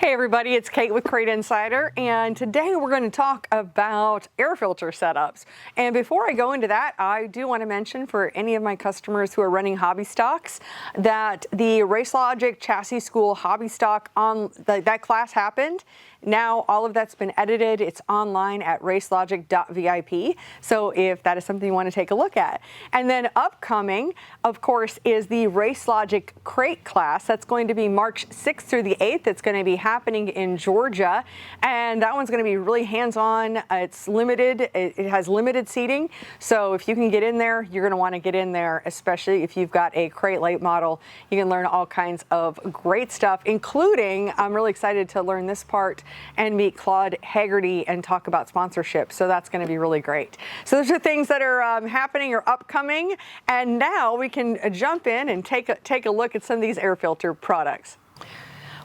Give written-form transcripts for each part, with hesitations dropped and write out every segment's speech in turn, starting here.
Hey everybody, it's Kate with Crate Insider, and today we're going to talk about air filter setups. And before I go into that, I do want to mention for any of my customers who are running hobby stocks that the RaceLogic Chassis School hobby stock that class happened. Now all of that's been edited. It's online at racelogic.vip. So if that is something you want to take a look at. And then upcoming, of course, is the RaceLogic Crate class. That's going to be March 6th through the 8th. It's going to be happening in Georgia. And that one's going to be really hands-on. It's limited. It has limited seating. So if you can get in there, you're going to want to get in there, especially if you've got a Crate Lite model. You can learn all kinds of great stuff, including, I'm really excited to learn this part and meet Claude Haggerty and talk about sponsorship. So that's going to be really great. So those are things that are happening or upcoming. And now we can jump in and take a look at some of these air filter products.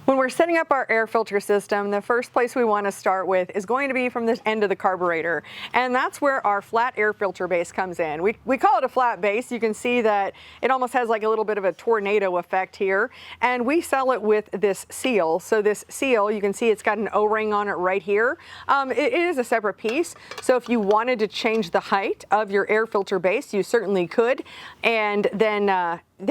When we're setting up our air filter system, the first place we want to start with is going to be from this end of the carburetor. And that's where our flat air filter base comes in. We call it a flat base. You can see that it almost has like a little bit of a tornado effect here. And we sell it with this seal. So this seal, you can see it's got an O-ring on it right here. It is a separate piece. So if you wanted to change the height of your air filter base, you certainly could. And then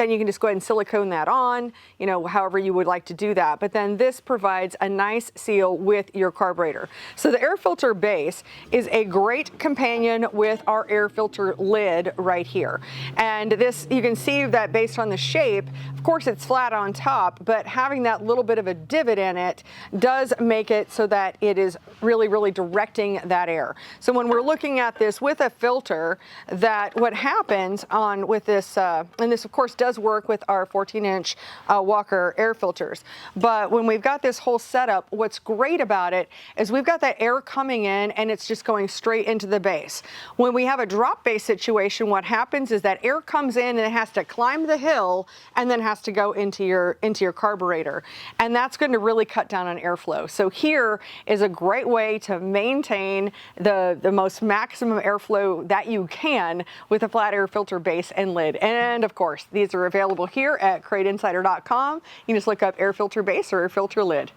you can just go ahead and silicone that on, however you would like to do that. But then this provides a nice seal with your carburetor. So the air filter base is a great companion with our air filter lid right here. And this, you can see that based on the shape, of course it's flat on top, but having that little bit of a divot in it does make it so that it is really, really directing that air. So when we're looking at this with a filter, that what happens with this, and this of course does work with our 14-inch Walker air filters. But when we've got this whole setup, what's great about it is we've got that air coming in and it's just going straight into the base. When we have a drop base situation, what happens is that air comes in and it has to climb the hill and then has to go into your carburetor. And that's going to really cut down on airflow. So here is a great way to maintain the most maximum airflow that you can with a flat air filter base and lid. And of course, these are available here at CrateInsider.com. You just look up air filter base or air filter lid.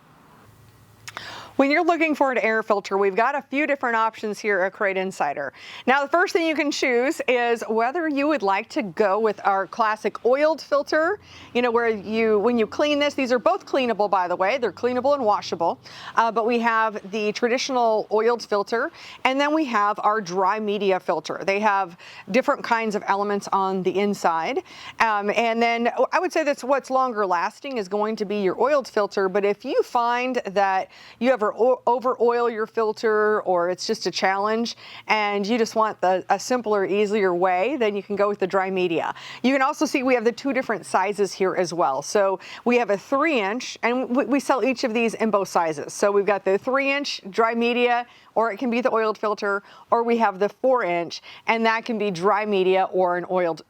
When you're looking for an air filter, we've got a few different options here at Crate Insider. Now, the first thing you can choose is whether you would like to go with our classic oiled filter, where when you clean this, these are both cleanable, by the way, they're cleanable and washable, but we have the traditional oiled filter, and then we have our dry media filter. They have different kinds of elements on the inside, and then I would say that's what's longer lasting is going to be your oiled filter, but if you find that you have over oil your filter or it's just a challenge and you just want a simpler, easier way, then you can go with the dry media. You can also see we have the two different sizes here as well. So we have a 3-inch, and we sell each of these in both sizes. So we've got the 3-inch dry media, or it can be the oiled filter, or we have the 4-inch, and that can be dry media or an oiled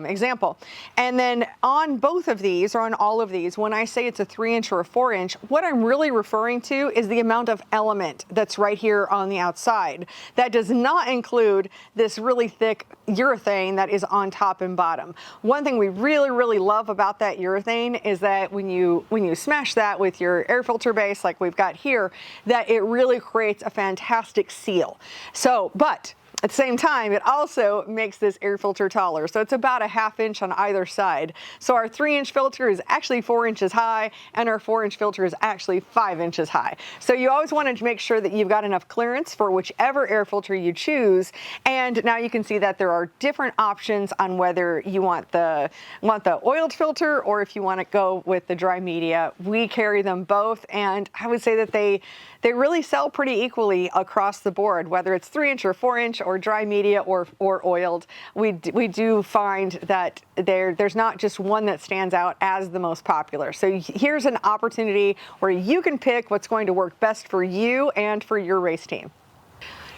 example. And then on both of these, or on all of these, when I say it's a 3-inch or a 4-inch, what I'm really referring to is the amount of element that's right here on the outside. That does not include this really thick urethane that is on top and bottom. One thing we really, really love about that urethane is that when you smash that with your air filter base like we've got here, that it really creates a fantastic seal. So, but at the same time, it also makes this air filter taller. So it's about a 1/2 inch on either side. So our 3-inch filter is actually 4 inches high, and our 4-inch filter is actually 5 inches high. So you always want to make sure that you've got enough clearance for whichever air filter you choose. And now you can see that there are different options on whether you want the oiled filter or if you want to go with the dry media. We carry them both, and I would say that they really sell pretty equally across the board, whether it's 3-inch or 4-inch or dry media or oiled. We do find that there's not just one that stands out as the most popular. So here's an opportunity where you can pick what's going to work best for you and for your race team.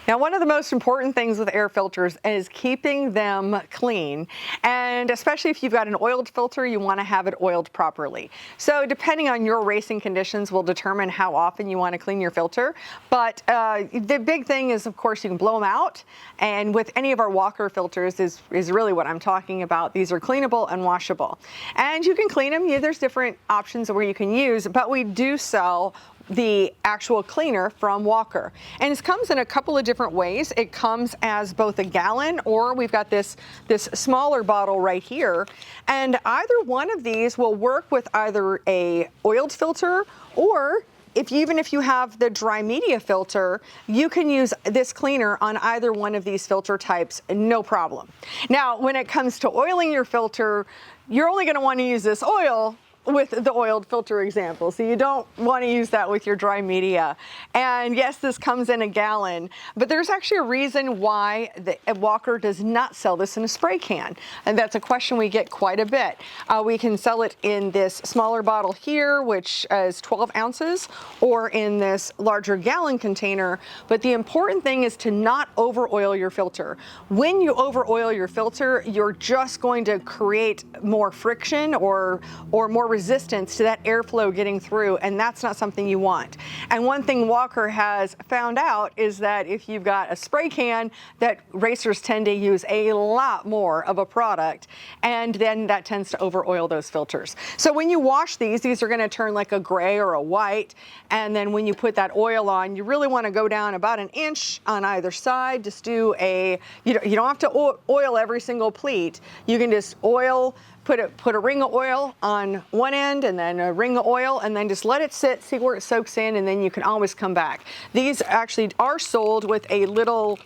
Now, one of the most important things with air filters is keeping them clean. And especially if you've got an oiled filter, you want to have it oiled properly. So depending on your racing conditions will determine how often you want to clean your filter. But the big thing is, of course, you can blow them out. And with any of our Walker filters is really what I'm talking about. These are cleanable and washable. And you can clean them. There's different options where you can use, but we do sell the actual cleaner from Walker. And it comes in a couple of different ways. It comes as both a gallon, or we've got this smaller bottle right here. And either one of these will work with either a oiled filter, or even if you have the dry media filter, you can use this cleaner on either one of these filter types, no problem. Now, when it comes to oiling your filter, you're only gonna wanna use this oil with the oiled filter example. So you don't want to use that with your dry media. And yes, this comes in a gallon, but there's actually a reason why the Walker does not sell this in a spray can. And that's a question we get quite a bit. We can sell it in this smaller bottle here, which is 12 ounces, or in this larger gallon container. But the important thing is to not over oil your filter. When you over oil your filter, you're just going to create more friction or more resistance to that airflow getting through, and that's not something you want. And one thing Walker has found out is that if you've got a spray can, that racers tend to use a lot more of a product, and then that tends to over oil those filters. So when you wash these are going to turn like a gray or a white, and then when you put that oil on, you really want to go down about an inch on either side. Just do you don't have to oil every single pleat. You can just oil, put a ring of oil on one end and then a ring of oil, and then just let it sit, see where it soaks in, and then you can always come back. These actually are sold with a little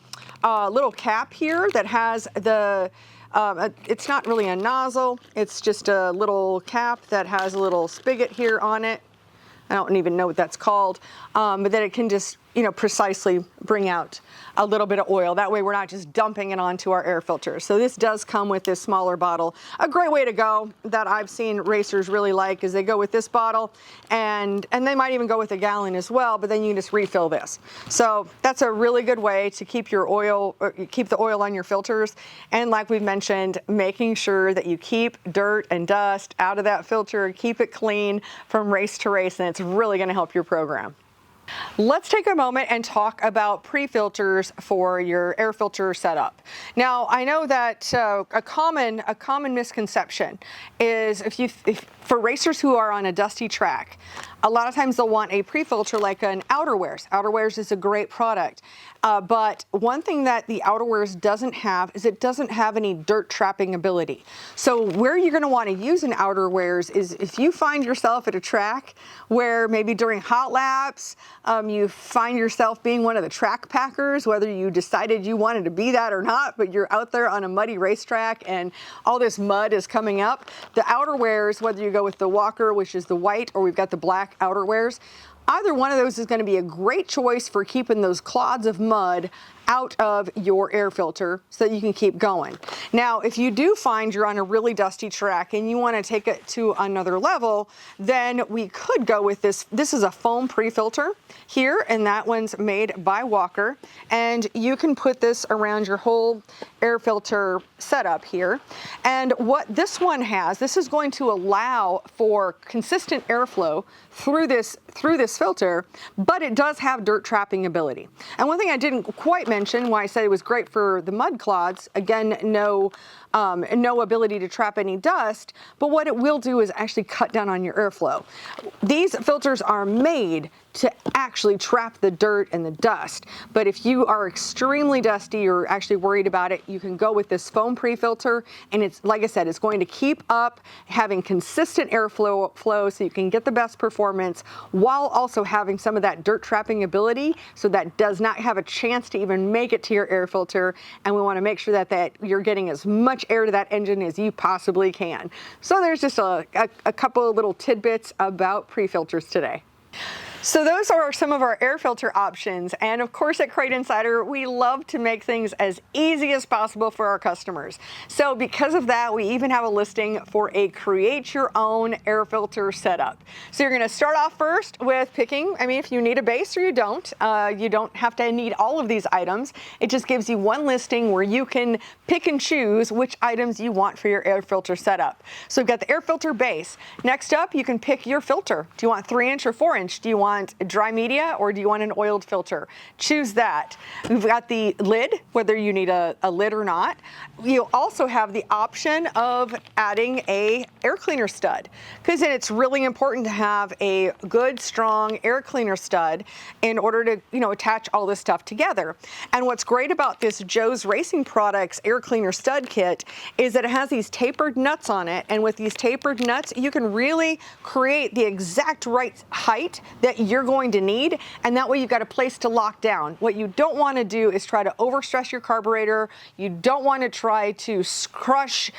cap here that has it's not really a nozzle, it's just a little cap that has a little spigot here on it. I don't even know what that's called, but then it can just precisely bring out a little bit of oil. That way we're not just dumping it onto our air filters. So this does come with this smaller bottle. A great way to go that I've seen racers really like is they go with this bottle, and they might even go with a gallon as well, but then you can just refill this. So that's a really good way to keep your oil, keep the oil on your filters. And like we've mentioned, making sure that you keep dirt and dust out of that filter, keep it clean from race to race, and it's really going to help your program. Let's take a moment and talk about pre-filters for your air filter setup. Now, I know that a common misconception is for racers who are on a dusty track, a lot of times they'll want a pre-filter like an outerwears. Outerwears is a great product, but one thing that the outerwears doesn't have is it doesn't have any dirt trapping ability. So where you're going to want to use an outerwears is if you find yourself at a track where maybe during hot laps, you find yourself being one of the track packers, whether you decided you wanted to be that or not, but you're out there on a muddy racetrack and all this mud is coming up. The outerwears, whether you go with the Walker, which is the white, or we've got the black outerwears, either one of those is going to be a great choice for keeping those clods of mud out of your air filter so that you can keep going. Now, if you do find you're on a really dusty track and you want to take it to another level, then we could go with this. This is a foam pre-filter here, and that one's made by Walker. And you can put this around your whole air filter setup here. And what this one has, this is going to allow for consistent airflow through this filter, but it does have dirt trapping ability. And one thing I didn't quite mention why I said it was great for the mud clods, again, no ability to trap any dust, but what it will do is actually cut down on your airflow. These filters are made to actually trap the dirt and the dust, but if you are extremely dusty or actually worried about it, you can go with this foam pre-filter, and it's, like I said, it's going to keep up having consistent airflow so you can get the best performance while also having some of that dirt trapping ability, so that does not have a chance to even make it to your air filter. And we want to make sure that you're getting as much air to that engine as you possibly can. So there's just a couple of little tidbits about pre-filters today. So those are some of our air filter options, and of course at Crate Insider we love to make things as easy as possible for our customers. So because of that, we even have a listing for a create your own air filter setup. So you're going to start off first with picking, if you need a base or you don't have to need all of these items. It just gives you one listing where you can pick and choose which items you want for your air filter setup. So we've got the air filter base. Next up, you can pick your filter. Do you want 3-inch or 4-inch? Do you want dry media or do you want an oiled filter? Choose that. We've got the lid, whether you need a lid or not. You also have the option of adding a air cleaner stud, because it's really important to have a good, strong air cleaner stud in order to, attach all this stuff together. And what's great about this Joe's Racing Products air cleaner stud kit is that it has these tapered nuts on it, and with these tapered nuts, you can really create the exact right height that you're going to need, and that way you've got a place to lock down. What you don't want to do is try to overstress your carburetor. You don't want to try to crush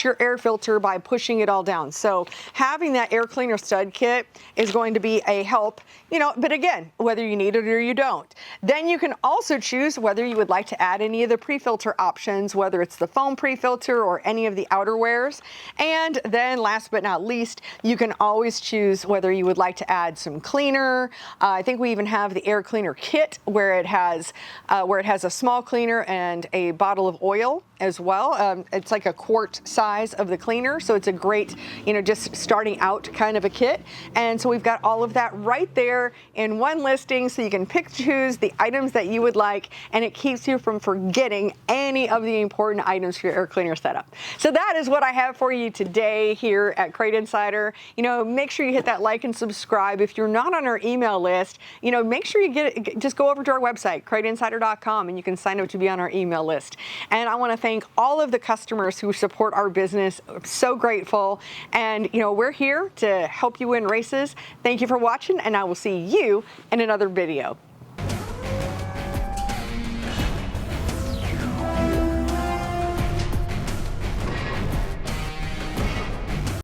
your air filter by pushing it all down. So having that air cleaner stud kit is going to be a help, but again, whether you need it or you don't. Then you can also choose whether you would like to add any of the pre-filter options, whether it's the foam pre-filter or any of the outerwears. And then last but not least, you can always choose whether you would like to add some cleaner. I think we even have the air cleaner kit where it has a small cleaner and a bottle of oil as well. It's like a quart size of the cleaner, so it's a great, just starting out kind of a kit. And so we've got all of that right there in one listing, so you can choose the items that you would like, and it keeps you from forgetting any of the important items for your air cleaner setup. So that is what I have for you today here at Crate Insider. Make sure you hit that like and subscribe. If you're not on our email list, make sure you just go over to our website, CrateInsider.com, and you can sign up to be on our email list. And I want to thank all of the customers who support our business. I'm so grateful. And, we're here to help you win races. Thank you for watching, and I will see you in another video.